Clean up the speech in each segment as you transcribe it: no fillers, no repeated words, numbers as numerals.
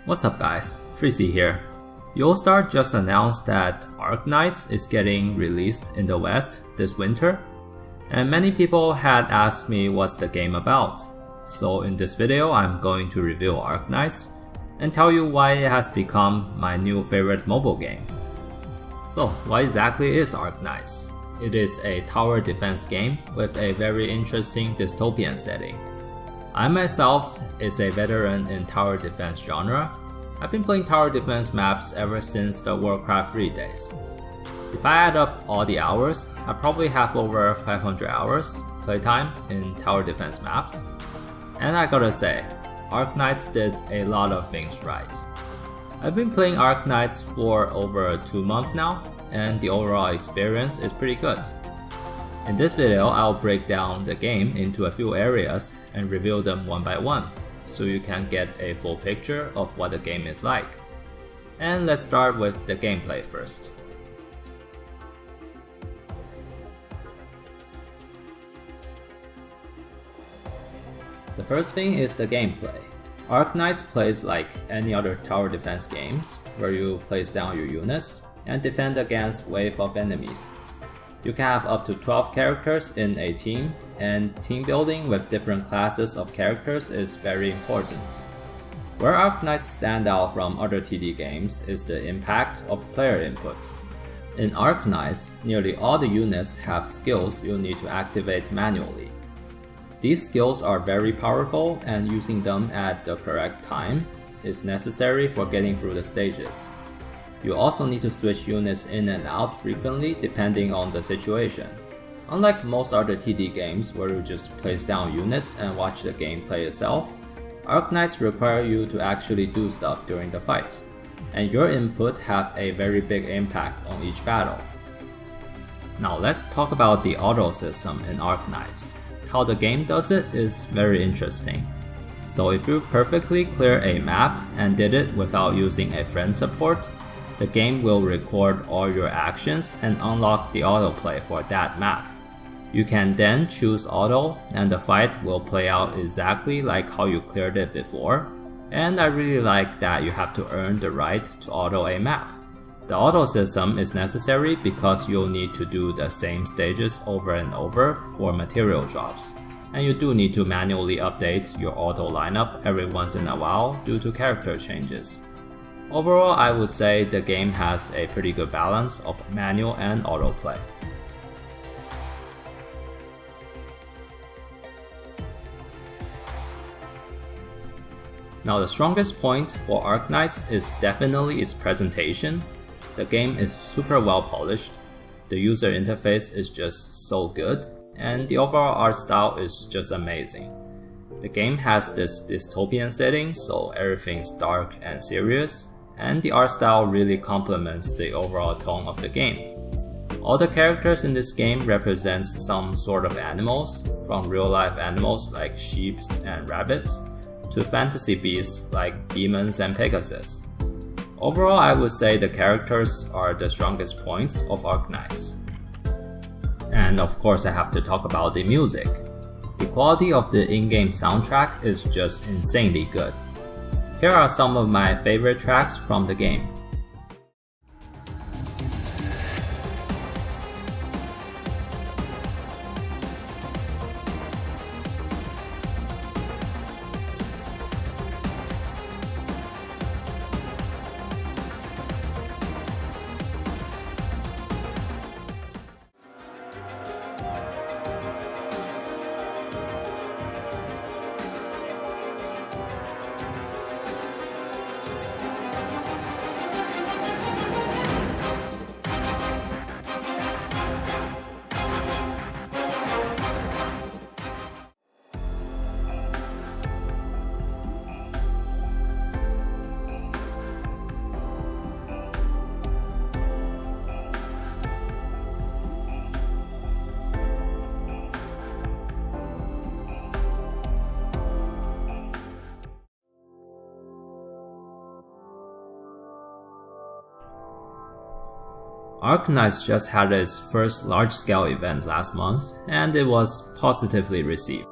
What's up guys, Freezy here. Ryuusei just announced that Arknights is getting released in the West this winter, and many people had asked me what's the game about. So in this video I'm going to review Arknights and tell you why it has become my new favorite mobile game. So what exactly is Arknights? It is a tower defense game with a very interesting dystopian setting. I myself is a veteran in tower defense genre. I've been playing tower defense maps ever since the Warcraft 3 days. If I add up all the hours, I probably have over 500 hours playtime in tower defense maps. And I gotta say, Arknights did a lot of things right. I've been playing Arknights for over 2 months now, and the overall experience is pretty good. In this video, I'll break down the game into a few areas and review them one by one, so you can get a full picture of what the game is like. And let's start with the gameplay first. The first thing is the gameplay. Arknights plays like any other tower defense games, where you place down your units and defend against wave of enemies. You can have up to 12 characters in a team, and team building with different classes of characters is very important. Where Arknights stand out from other TD games is the impact of player input. In Arknights, nearly all the units have skills you'll need to activate manually. These skills are very powerful, and using them at the correct time is necessary for getting through the stages. You also need to switch units in and out frequently depending on the situation. Unlike most other TD games where you just place down units and watch the game play itself, Arknights require you to actually do stuff during the fight, and your input have a very big impact on each battle. Now let's talk about the auto system in Arknights. How the game does it is very interesting. So if you perfectly clear a map and did it without using a friend support, the game will record all your actions and unlock the autoplay for that map. You can then choose auto, and the fight will play out exactly like how you cleared it before, and I really like that you have to earn the right to auto a map. The auto system is necessary because you'll need to do the same stages over and over for material drops, and you do need to manually update your auto lineup every once in a while due to character changes. Overall, I would say the game has a pretty good balance of manual and autoplay. Now the strongest point for Arknights is definitely its presentation. The game is super well polished, the user interface is just so good, and the overall art style is just amazing. The game has this dystopian setting, so everything's dark and serious, and the art style really complements the overall tone of the game. All the characters in this game represent some sort of animals, from real life animals like sheep and rabbits, to fantasy beasts like demons and Pegasus. Overall, I would say the characters are the strongest points of Arknights. And of course I have to talk about the music. The quality of the in-game soundtrack is just insanely good. Here are some of my favorite tracks from the game. Arknights just had its first large-scale event last month, and it was positively received.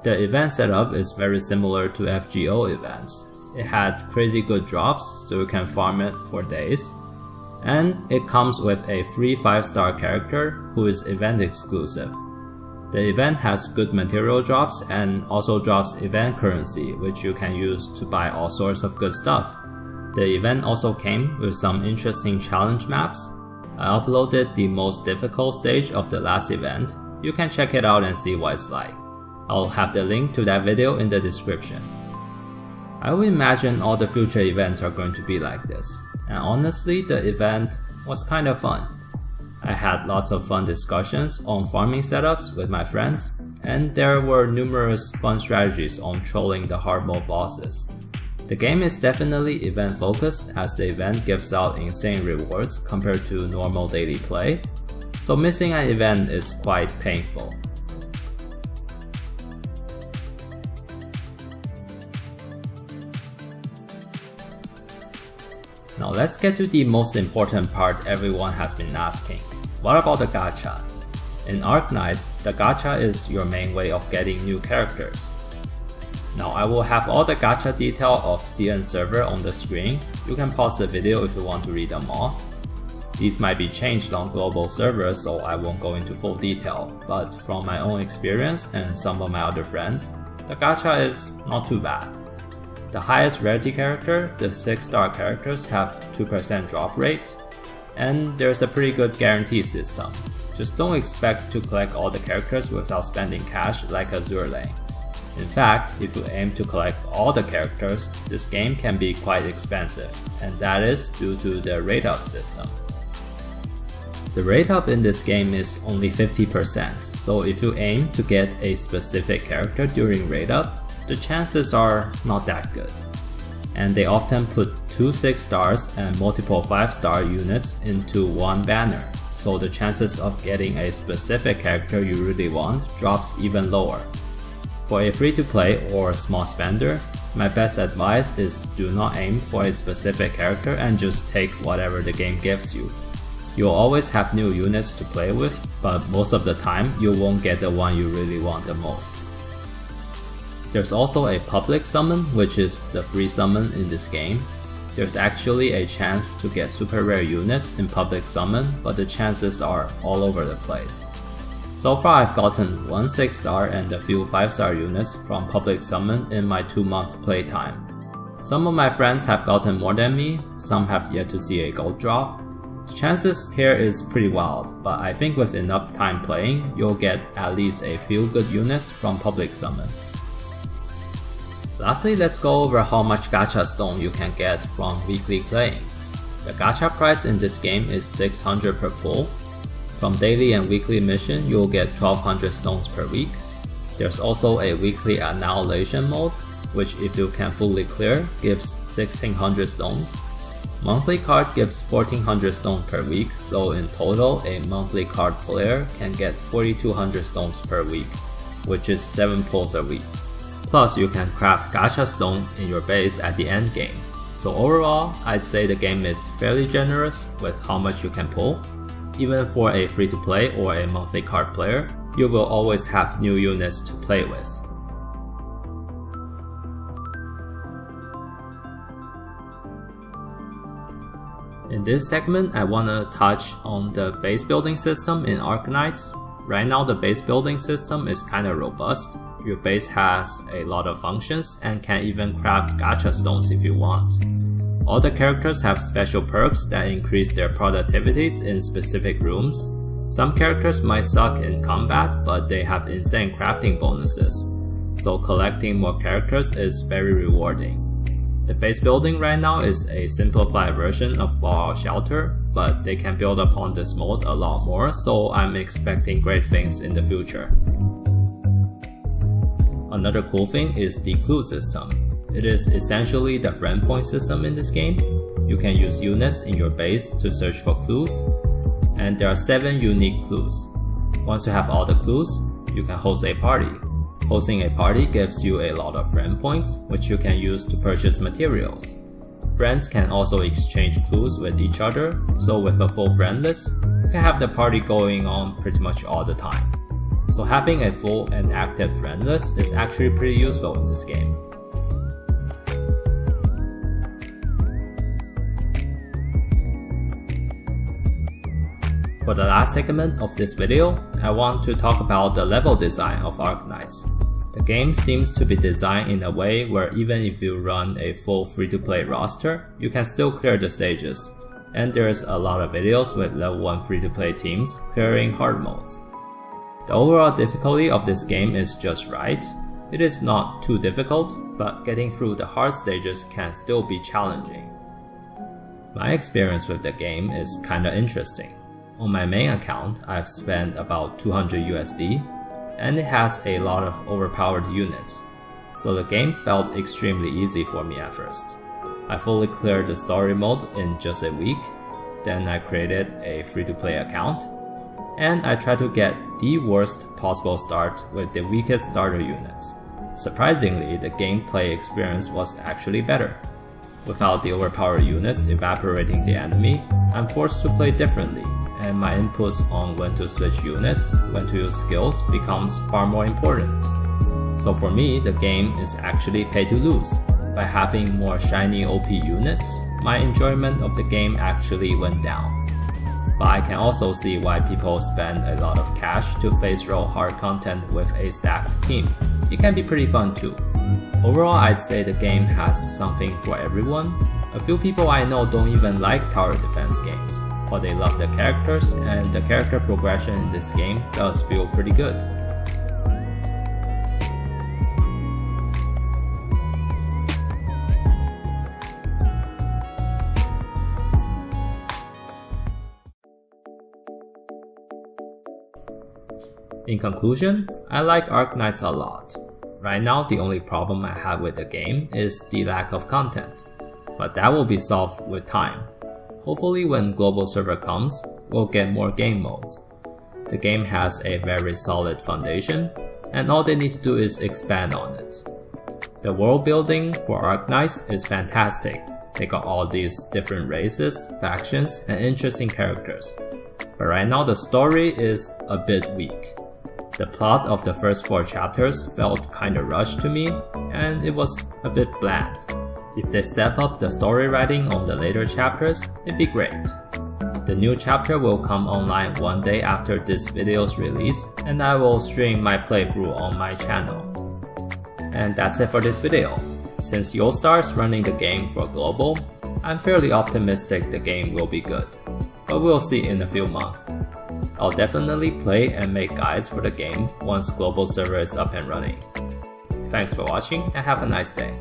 The event setup is very similar to FGO events. It had crazy good drops, so you can farm it for days. And it comes with a free 5-star character who is event exclusive. The event has good material drops and also drops event currency, which you can use to buy all sorts of good stuff. The event also came with some interesting challenge maps. I uploaded the most difficult stage of the last event. You can check it out and see what it's like. I'll have the link to that video in the description. I would imagine all the future events are going to be like this. And honestly, the event was kind of fun. I had lots of fun discussions on farming setups with my friends, and there were numerous fun strategies on trolling the hard mode bosses. The game is definitely event focused, as the event gives out insane rewards compared to normal daily play, so missing an event is quite painful. Now let's get to the most important part everyone has been asking. What about the gacha? In Arknights, the gacha is your main way of getting new characters. Now I will have all the gacha detail of CN server on the screen. You can pause the video if you want to read them all. These might be changed on global servers, so I won't go into full detail, but from my own experience and some of my other friends, the gacha is not too bad. The highest rarity character, the 6-star characters, have 2% drop rate, and there's a pretty good guarantee system. Just don't expect to collect all the characters without spending cash like Azure Lane. In fact, if you aim to collect all the characters, this game can be quite expensive, and that is due to the rate up system. The rate up in this game is only 50%, so if you aim to get a specific character during rate up, the chances are not that good. And they often put 2 6-stars and multiple 5-star units into one banner, so the chances of getting a specific character you really want drops even lower. For a free-to-play or small spender, my best advice is do not aim for a specific character and just take whatever the game gives you. You'll always have new units to play with, but most of the time you won't get the one you really want the most. There's also a public summon, which is the free summon in this game. There's actually a chance to get super rare units in public summon, but the chances are all over the place. So far I've gotten 1 6-star and a few 5-star units from public summon in my 2-month playtime. Some of my friends have gotten more than me, some have yet to see a gold drop. The chances here is pretty wild, but I think with enough time playing, you'll get at least a few good units from public summon. Lastly, let's go over how much gacha stone you can get from weekly playing. The gacha price in this game is 600 per pull. From daily and weekly mission, you'll get 1200 stones per week. There's also a weekly annihilation mode, which if you can fully clear, gives 1600 stones. Monthly card gives 1400 stones per week, so in total, a monthly card player can get 4200 stones per week, which is 7 pulls a week. Plus, you can craft gacha stone in your base at the end game. So overall, I'd say the game is fairly generous with how much you can pull. Even for a free-to-play or a monthly card player, you will always have new units to play with. In this segment, I want to touch on the base building system in Arknights. Right now the base building system is kinda robust. Your base has a lot of functions and can even craft gacha stones if you want. All the characters have special perks that increase their productivities in specific rooms. Some characters might suck in combat, but they have insane crafting bonuses, so collecting more characters is very rewarding. The base building right now is a simplified version of Fallout Shelter, but they can build upon this mode a lot more, so I'm expecting great things in the future. Another cool thing is the clue system. It is essentially the friend point system in this game. You can use units in your base to search for clues, and there are 7 unique clues. Once you have all the clues, you can host a party. Hosting a party gives you a lot of friend points, which you can use to purchase materials. Friends can also exchange clues with each other, so with a full friend list, you can have the party going on pretty much all the time. So having a full and active friend list is actually pretty useful in this game. For the last segment of this video, I want to talk about the level design of Arknights. The game seems to be designed in a way where even if you run a full free-to-play roster, you can still clear the stages. And there's a lot of videos with level 1 free-to-play teams clearing hard modes. The overall difficulty of this game is just right. It is not too difficult, but getting through the hard stages can still be challenging. My experience with the game is kinda interesting. On my main account, I've spent about 200 USD, and it has a lot of overpowered units, so the game felt extremely easy for me at first. I fully cleared the story mode in just a week, then I created a free-to-play account, and I tried to get the worst possible start with the weakest starter units. Surprisingly, the gameplay experience was actually better. Without the overpowered units evaporating the enemy, I'm forced to play differently, and my inputs on when to switch units, when to use skills becomes far more important. So for me, the game is actually pay to lose. By having more shiny OP units, my enjoyment of the game actually went down. But I can also see why people spend a lot of cash to face roll hard content with a stacked team. It can be pretty fun too. Overall, I'd say the game has something for everyone. A few people I know don't even like tower defense games, but they love the characters, and the character progression in this game does feel pretty good. In conclusion, I like Arknights a lot. Right now, the only problem I have with the game is the lack of content, but that will be solved with time. Hopefully when global server comes, we'll get more game modes. The game has a very solid foundation, and all they need to do is expand on it. The world building for Arknights is fantastic. They got all these different races, factions, and interesting characters. But right now the story is a bit weak. The plot of the first 4 chapters felt kinda rushed to me, and it was a bit bland. If they step up the story writing on the later chapters, it'd be great. The new chapter will come online one day after this video's release, and I will stream my playthrough on my channel. And that's it for this video. Since Yoastar's running the game for global, I'm fairly optimistic the game will be good, but we'll see in a few months. I'll definitely play and make guides for the game once global server is up and running. Thanks for watching and have a nice day.